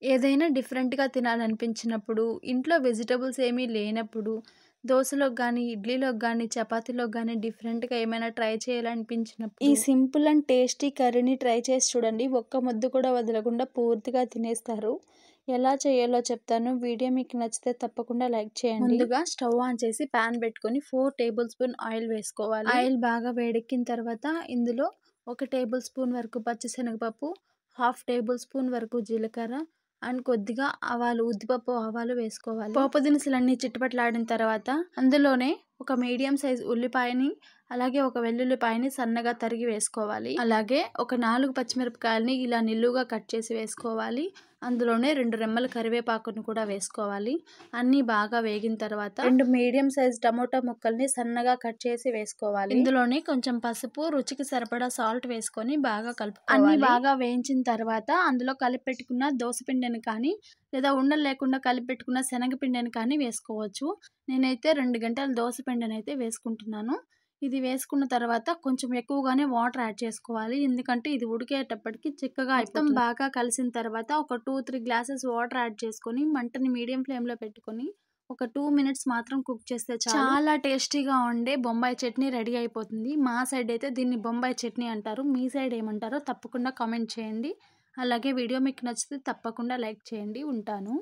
ఏదైనా డిఫరెంట్‌గా తినాలనిపించినప్పుడు, ఇంట్లో వెజిటబుల్స్ ఏమీ లేనప్పుడు, దోసలోకి గానీ, ఇడ్లీలోకి గానీ, చపాతీలోకి గానీ డిఫరెంట్‌గా ఏమైనా ట్రై చేయాలనిపించినప్పుడు, ఈ సింపుల్ అండ్ టేస్టీ కర్రీని ట్రై చేసి చూడండి. ఒక్క ముద్ద కూడా వదలకుండా పూర్తిగా తినేస్తారు. ఎలా చేయాలో చెప్తాను. వీడియో మీకు నచ్చితే తప్పకుండా లైక్ చేయండి. ముందుగా స్టవ్ ఆన్ చేసి పాన్ పెట్టుకొని 4 టేబుల్ స్పూన్ ఆయిల్ వేసుకోవాలి. ఆయిల్ బాగా వేడెక్కిన తర్వాత ఇందులో 1 టేబుల్ స్పూన్ వరకు పచ్చిశనగపప్పు, హాఫ్ టేబుల్ స్పూన్ వరకు జీలకర్ర అండ్ కొద్దిగా ఆవాలు, ఉద్దిపప్పు, ఆవాలు వేసుకోవాలి. పోపు దినుసులన్నీ చిటపటలాడిన తర్వాత అందులోనే ఒక మీడియం సైజ్ ఉల్లిపాయని, అలాగే ఒక వెల్లుల్లిపాయని సన్నగా తరిగి వేసుకోవాలి. అలాగే ఒక 4 పచ్చిమిరపకాయలని ఇలా నిలువుగా కట్ చేసి వేసుకోవాలి. అందులోనే 2 రెమ్మల కరివేపాకును కూడా వేసుకోవాలి. అన్నీ బాగా వేగిన తర్వాత 2 మీడియం సైజ్ టమోటా ముక్కల్ని సన్నగా కట్ చేసి వేసుకోవాలి. ఇందులోనే కొంచెం పసుపు, రుచికి సరిపడా సాల్ట్ వేసుకొని బాగా కలుపుకోవాలి. అన్నీ బాగా వేయించిన తర్వాత అందులో కలిపి పెట్టుకున్న దోసపిండిని కానీ, లేదా ఉండలు లేకుండా కలిపి పెట్టుకున్న శనగపిండిని కానీ వేసుకోవచ్చు. నేనైతే 2 గంటల దోసపిండిని అయితే వేసుకుంటున్నాను. ఇది వేసుకున్న తర్వాత కొంచెం ఎక్కువగానే వాటర్ యాడ్ చేసుకోవాలి. ఎందుకంటే ఇది ఉడికేటప్పటికి చిక్కగా అయిపోతుంది. బాగా కలిసిన తర్వాత ఒక 2-3 గ్లాసెస్ వాటర్ యాడ్ చేసుకొని మంటని మీడియం ఫ్లేమ్‌లో పెట్టుకొని ఒక 2 మినిట్స్ మాత్రం కుక్ చేస్తే చాలు. చాలా టేస్టీగా ఉండే బొంబాయి చట్నీ రెడీ అయిపోతుంది. మా సైడ్ అయితే దీన్ని బొంబాయి చట్నీ అంటారు. మీ సైడ్ ఏమంటారో తప్పకుండా కామెంట్ చేయండి. అలాగే వీడియో మీకు నచ్చితే తప్పకుండా లైక్ చేయండి. ఉంటాను.